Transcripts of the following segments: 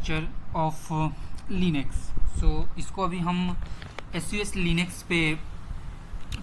Structure of Linux. सो इसको अभी हम एसयूएस लिनक्स पे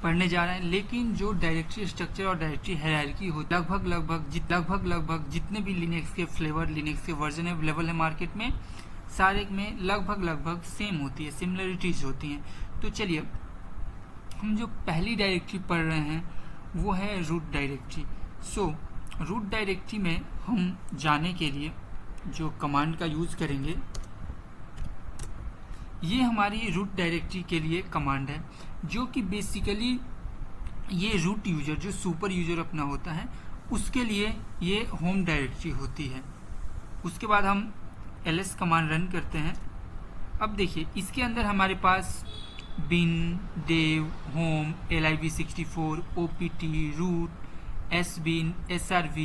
पढ़ने जा रहे हैं। लेकिन जो डायरेक्टरी स्ट्रक्चर और डायरेक्टरी हायरार्की हो लगभग जितने भी लिनक्स के फ्लेवर, लिनक्स के वर्जन अवेलेबल है मार्केट में, सारे में लगभग सेम होती है, सिमिलरिटीज होती हैं। तो चलिए हम जो पहली डायरेक्टरी पढ़ रहे हैं वो है root directory. So root directory में हम जाने के लिए जो कमांड का यूज करेंगे, ये हमारी रूट डायरेक्टरी के लिए कमांड है, जो कि बेसिकली ये रूट यूजर जो सुपर यूजर अपना होता है उसके लिए ये होम डायरेक्टरी होती है। उसके बाद हम ls कमांड रन करते हैं। अब देखिए इसके अंदर हमारे पास bin, dev, home, lib64, opt, root, sbin, srv,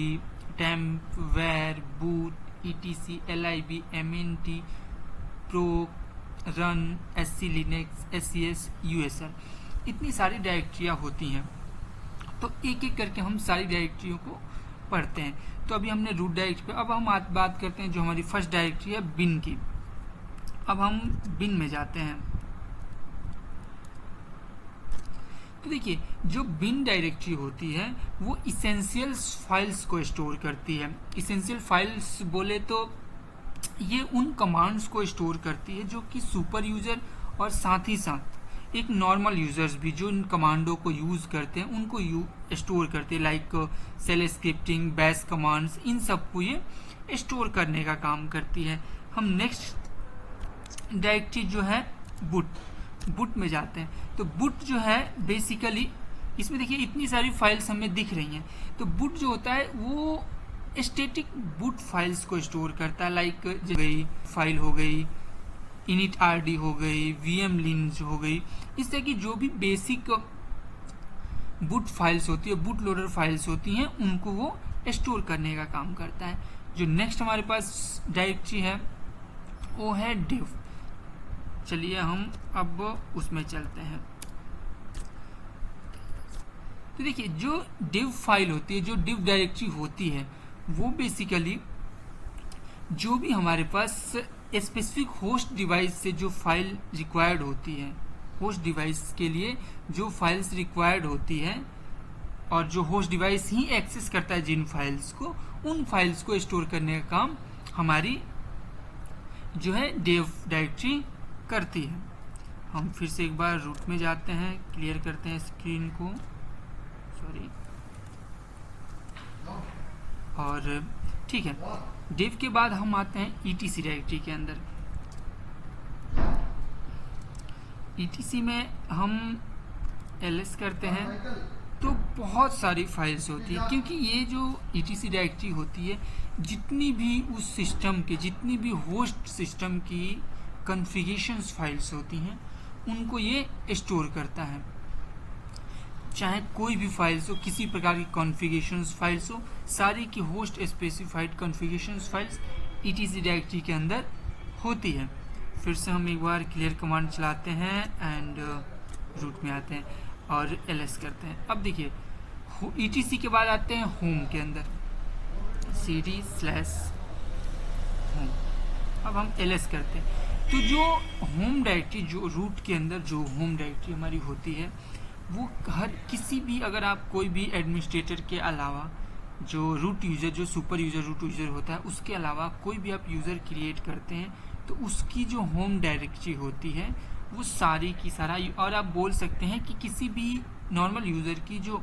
temp, var, boot, etc, lib, mnt, proc, run, sc linux, ses, usr, इतनी सारी डायरेक्टरियाँ होती हैं। तो एक एक करके हम सारी डायरेक्टरियों को पढ़ते हैं। तो अभी हमने रूट डायरेक्टरी पे, अब हम बात करते हैं जो हमारी फर्स्ट डायरेक्टरी है बिन की। अब हम बिन में जाते हैं। तो देखिए जो बिन डायरेक्टरी होती है वो इसेंशियल फाइल्स को स्टोर करती है। इसेंशियल फाइल्स बोले तो ये उन कमांड्स को स्टोर करती है जो कि सुपर यूजर और साथ ही साथ एक नॉर्मल यूजर्स भी जो इन कमांडों को यूज करते हैं उनको स्टोर करते हैं, like shell scripting, bash commands, इन सबको ये स्टोर करने का काम करती है। हम नेक्स्ट डायरेक्टरी जो है बुट में जाते हैं। तो बुट जो है बेसिकली इसमें देखिए इतनी सारी फाइल्स हमें दिख रही हैं। तो बुट जो होता है वो स्टैटिक बुट फाइल्स को स्टोर करता है, लाइक गई फाइल हो गई, इनिट आरडी हो गई, वीएम लिंक्स हो गई, इस तरह की जो भी बेसिक बुट फाइल्स होती है, बुट लोडर फाइल्स होती हैं, उनको वो स्टोर करने का काम करता है। जो नेक्स्ट हमारे पास डायरेक्टरी है वो है डिव। चलिए हम अब उसमें चलते हैं। तो देखिए जो डिव फाइल होती है, जो डिव डायरेक्टरी होती है, वो बेसिकली जो भी हमारे पास स्पेसिफिक होस्ट डिवाइस से जो फाइल रिक्वायर्ड होती है, होस्ट डिवाइस के लिए जो फाइल्स रिक्वायर्ड होती है और जो होस्ट डिवाइस ही एक्सेस करता है जिन फाइल्स को, उन फाइल्स को स्टोर करने का काम हमारी जो है डिव डायरेक्टरी करती है। हम फिर से एक बार रूट में जाते हैं, क्लियर करते हैं स्क्रीन को, सॉरी, और ठीक है। डिव के बाद हम आते हैं ईटीसी डायरेक्टरी के अंदर। ईटीसी में हम ls करते हैं तो बहुत सारी फाइल्स होती है, क्योंकि ये जो ईटीसी डायरेक्टरी होती है जितनी भी उस सिस्टम के, जितनी भी होस्ट सिस्टम की कॉन्फ़िगरेशंस फाइल्स होती हैं उनको ये स्टोर करता है। चाहे कोई भी फाइल्स हो, किसी प्रकार की कॉन्फ़िगरेशंस फाइल्स हो, सारी की host specified configurations files etc directory के अंदर होती है। फिर से हम एक बार क्लियर कमांड चलाते हैं एंड रूट में आते हैं और ls करते हैं। अब देखिए ईटीसी के बाद आते हैं होम के अंदर, cd/home। अब हम ls करते हैं। तो जो होम डायरेक्टरी, जो रूट के अंदर जो होम डायरेक्टरी हमारी होती है, वो हर किसी भी, अगर आप कोई भी एडमिनिस्ट्रेटर के अलावा जो रूट यूज़र, जो सुपर यूज़र रूट यूज़र होता है, उसके अलावा कोई भी आप यूज़र क्रिएट करते हैं तो उसकी जो होम डायरेक्टरी होती है वो सारी की सारा, और आप बोल सकते हैं कि किसी भी नॉर्मल यूज़र की जो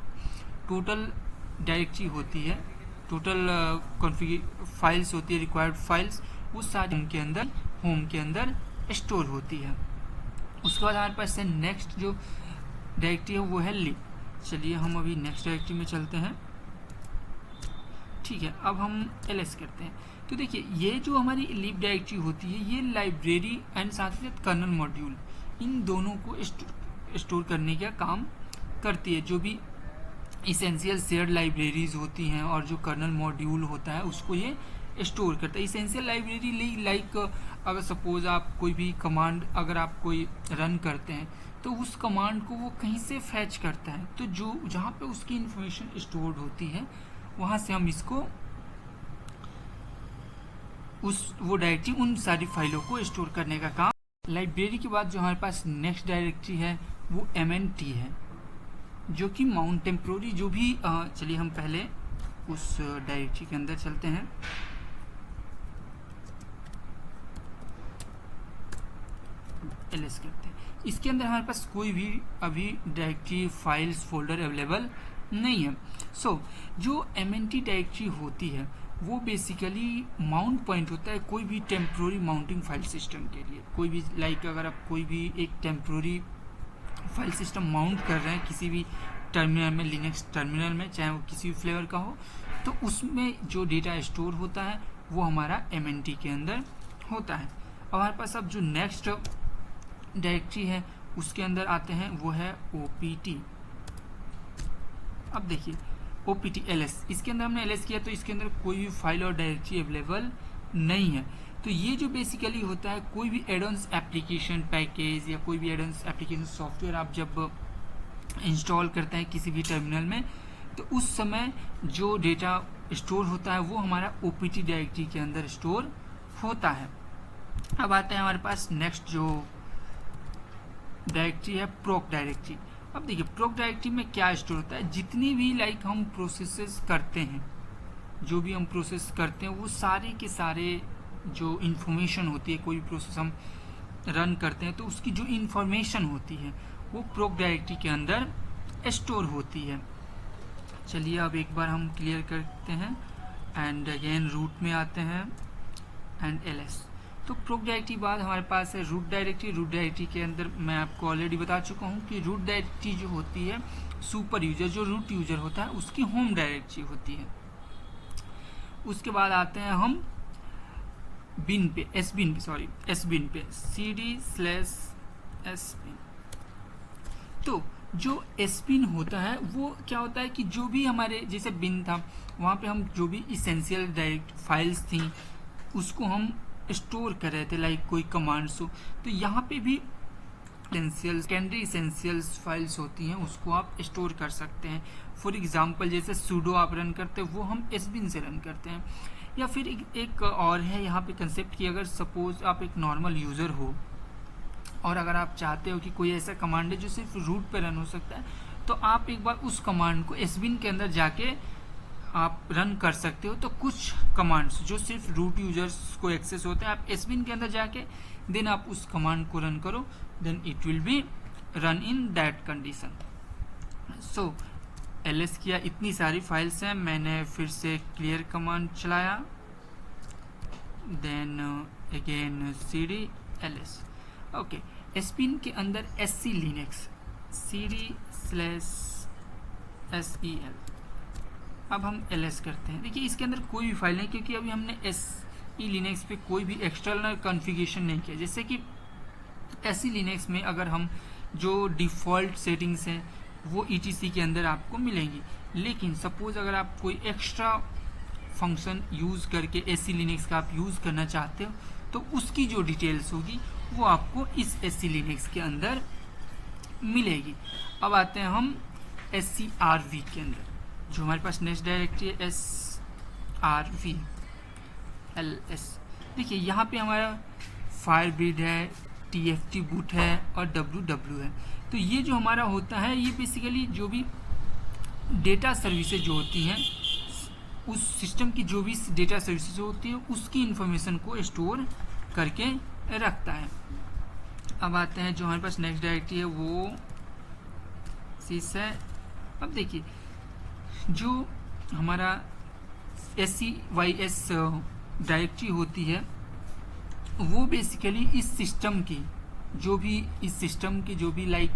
टोटल डायरेक्टरी होती है, टोटल कॉन्फ़िगर फाइल्स होती है, रिक्वायर्ड फाइल्स, वो सारी होम के अंदर स्टोर होती है। उसके बाद हमारे पास नेक्स्ट जो डायरेक्टरी है वो है लिब। चलिए हम अभी नेक्स्ट डायरेक्टरी में चलते हैं। ठीक है, अब हम ls करते हैं। तो देखिए ये जो हमारी लिब डायरेक्टरी होती है, ये लाइब्रेरी एंड साथ ही साथ कर्नल मॉड्यूल, इन दोनों को स्टोर करने का काम करती है। जो भी इसेंशियल शेयर्ड लाइब्रेरीज होती हैं और जो कर्नल मॉड्यूल होता है उसको ये स्टोर करता है। इसेंशियल लाइब्रेरी लाइक अगर सपोज आप कोई भी कमांड अगर आप कोई रन करते हैं तो उस कमांड को वो कहीं से फैच करता है, तो जो जहाँ पे उसकी इंफॉर्मेशन स्टोर्ड होती है वहाँ से हम इसको वो डायरेक्टरी उन सारी फाइलों को स्टोर करने का काम। लाइब्रेरी के बाद जो हमारे पास नेक्स्ट डायरेक्टरी है वो MNT है, जो कि माउंट टेम्प्रोरी जो भी चलिए हम पहले उस डायरेक्टरी के अंदर चलते हैं। ls करते हैं। इसके अंदर हमारे पास कोई भी अभी डायरेक्टरी फाइल्स फोल्डर अवेलेबल नहीं है। जो MNT डायरेक्टरी होती है वो बेसिकली माउंट पॉइंट होता है कोई भी टेम्प्रोरी माउंटिंग फाइल सिस्टम के लिए। कोई भी अगर आप कोई भी एक टेम्प्रोरी फाइल सिस्टम माउंट कर रहे हैं किसी भी टर्मिनल में, लिनक्स टर्मिनल में, चाहे वो किसी भी फ्लेवर का हो, तो उसमें जो डेटा स्टोर होता है वो हमारा MNT के अंदर होता है। अब हमारे पास अब जो नेक्स्ट डायरेक्टरी है उसके अंदर आते हैं, वो है OPT। अब देखिए OPT ls, इसके अंदर हमने ls किया तो इसके अंदर कोई भी फाइल और डायरेक्टरी अवेलेबल नहीं है। तो ये जो बेसिकली होता है कोई भी एडॉन्स एप्लीकेशन पैकेज या कोई भी एडॉन्स एप्लीकेशन सॉफ्टवेयर आप जब इंस्टॉल करते हैं किसी भी टर्मिनल में, तो उस समय जो डेटा स्टोर होता है वो हमारा OPT डायरेक्टरी के अंदर स्टोर होता है। अब आते हैं हमारे पास नेक्स्ट जो डायरेक्टरी है प्रोक डायरेक्टरी। अब देखिए प्रोक डायरेक्टरी में क्या स्टोर होता है, जितनी भी हम प्रोसेसेस करते हैं, जो भी हम प्रोसेस करते हैं वो सारे के सारे जो इन्फॉर्मेशन होती है, कोई भी प्रोसेस हम रन करते हैं तो उसकी जो इन्फॉर्मेशन होती है वो प्रोक डायरेक्टरी के अंदर स्टोर होती है। चलिए अब एक बार हम क्लियर करते हैं एंड अगेन रूट में आते हैं एंड ls। तो प्रोक डायरेक्टरी बाद हमारे पास है रूट डायरेक्टरी। रूट डायरेक्टरी के अंदर मैं आपको ऑलरेडी बता चुका हूँ कि रूट डायरेक्टरी जो होती है सुपर यूजर, जो रूट यूजर होता है उसकी होम डायरेक्टरी होती है। उसके बाद आते हैं हम बिन पे, एस बिन पे cd/sbin। तो जो एसबिन होता है वो क्या होता है कि जो भी हमारे जैसे बिन था वहाँ पे हम जो भी इसेंशियल डायरेक्ट फाइल्स थी उसको हम स्टोर कर रहे थे, लाइक कोई कमांड्स हो, तो यहाँ पे भी सेकेंडरी इसेंशियल्स फाइल्स होती हैं उसको आप स्टोर कर सकते हैं। फॉर एग्जांपल जैसे sudo आप रन करते हैं वो हम sbin से रन करते हैं। या फिर एक और है यहाँ पे कंसेप्ट कि अगर सपोज आप एक नॉर्मल यूज़र हो और अगर आप चाहते हो कि कोई ऐसा कमांड है जो सिर्फ रूट पे रन हो सकता है, तो आप एक बार उस कमांड को sbin के अंदर जाके आप रन कर सकते हो। तो कुछ कमांड्स जो सिर्फ रूट यूजर्स को एक्सेस होते हैं, आप sbin के अंदर जाके देन आप उस कमांड को रन करो, then it will be run in that condition. So ls किया, इतनी सारी फाइल्स हैं, मैंने फिर से क्लियर कमांड चलाया, then again cd ls। Okay, sbin के अंदर sc लिनक्स cd/sel। अब हम ls करते हैं। देखिए इसके अंदर कोई भी फाइल नहीं, क्योंकि अभी हमने SE लिनक्स पे कोई भी एक्सटर्नल कॉन्फ़िगरेशन नहीं किया। जैसे कि SE लिनक्स में अगर हम जो डिफ़ॉल्ट सेटिंग्स हैं वो ETC के अंदर आपको मिलेंगी, लेकिन सपोज अगर आप कोई एक्स्ट्रा फंक्शन यूज़ करके SE लिनक्स का आप यूज़ करना चाहते हो तो उसकी जो डिटेल्स होगी वो आपको इस SE लिनक्स के अंदर मिलेगी। अब आते हैं हम SCRV के अंदर, जो हमारे पास नेक्स्ट डायरेक्टरी है SRV ls। देखिए यहाँ पे हमारा फायरब्रीड है, TFT बूट है और WW है। तो ये जो हमारा होता है ये बेसिकली जो भी डेटा सर्विसेज जो होती हैं उस सिस्टम की जो भी डेटा सर्विसेज होती है उसकी इंफॉर्मेशन को स्टोर करके रखता है। अब आते हैं जो हमारे पास नेक्स्ट डायरेक्टरी है वो sys है। अब देखिए जो हमारा SCYS डायरेक्टरी होती है वो बेसिकली इस सिस्टम की जो भी लाइक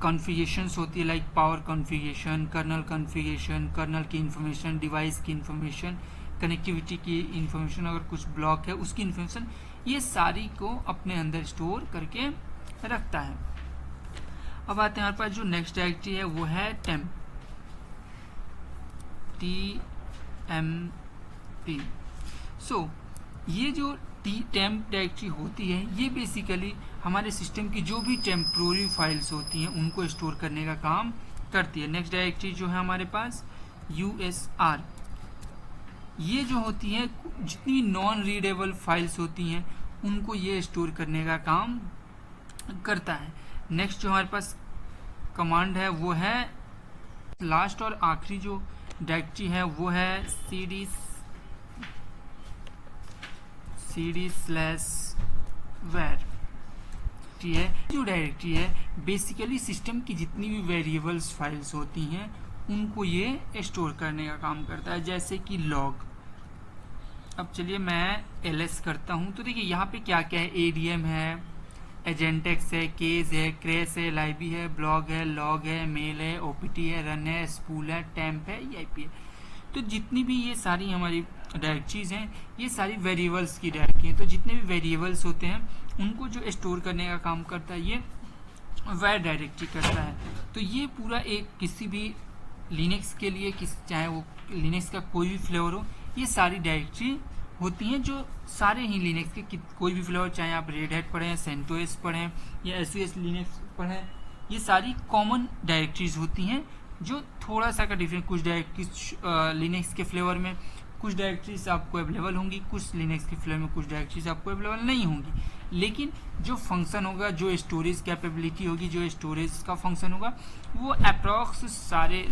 कॉन्फ़िगरेशंस होती है, like power configuration, kernel configuration, kernel की इंफॉर्मेशन, डिवाइस की इंफॉर्मेशन, कनेक्टिविटी की इंफॉर्मेशन, अगर कुछ ब्लॉक है उसकी इंफॉर्मेशन, ये सारी को अपने अंदर स्टोर करके रखता है। अब आते हैं हमारे पास जो नेक्स्ट डायरेक्टरी है वो है temp TMP। सो ये जो temp डायरेक्टरी होती है ये बेसिकली हमारे सिस्टम की जो भी टेम्प्रोरी फाइल्स होती हैं उनको स्टोर करने का काम करती है। नेक्स्ट डायरेक्टरी जो है हमारे पास USR ये जो होती है जितनी नॉन रीडेबल फाइल्स होती हैं उनको ये स्टोर करने का काम करता है। नेक्स्ट जो हमारे पास कमांड है वो है लास्ट और आखिरी जो डायरेक्टरी है वो है cd /var है। जो डायरेक्टरी है बेसिकली सिस्टम की जितनी भी वेरिएबल्स फाइल्स होती हैं उनको ये स्टोर करने का काम करता है, जैसे कि लॉग। अब चलिए मैं ls करता हूं तो देखिए यहाँ पे क्या क्या है, adm है, एजेंटेक्स है, केस है, क्रेस है, लाइबी है, ब्लॉग है, लॉग है, मेल है, ओपीटी है, रन है, स्पूल है, टेम्प है, ईआईपी है। तो जितनी भी ये सारी हमारी डायरेक्टरीज हैं ये सारी वेरिएबल्स की डायरेक्टरी हैं। तो जितने भी वेरिएबल्स होते हैं उनको जो स्टोर करने का काम करता है ये var डायरेक्टरी करता है। तो ये पूरा एक किसी भी लिनक्स के लिए चाहे वो लिनक्स का कोई भी फ्लेवर हो, ये सारी डायरेक्टरी होती हैं जो सारे ही लिनक्स के कोई भी फ्लेवर, चाहे आप रेड हैट पढ़ें, सेंटोस पढ़ें या एसवीएस लिनक्स पढ़ें, ये सारी कॉमन डायरेक्टरीज होती हैं जो थोड़ा सा का डिफरेंस, कुछ डायरेक्टरीज लिनक्स के फ्लेवर में कुछ डायरेक्टरीज आपको अवेलेबल होंगी, कुछ लिनक्स के फ्लेवर में कुछ डायरेक्टरीज आपको अवेलेबल नहीं होंगी, लेकिन जो फंक्शन होगा, जो स्टोरेज कैपेबिलिटी होगी, जो स्टोरेज का फंक्शन होगा वो अप्रॉक्स सारे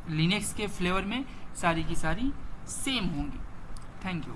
लिनक्स के फ्लेवर में सारी की सारी सेम होंगी। Thank you.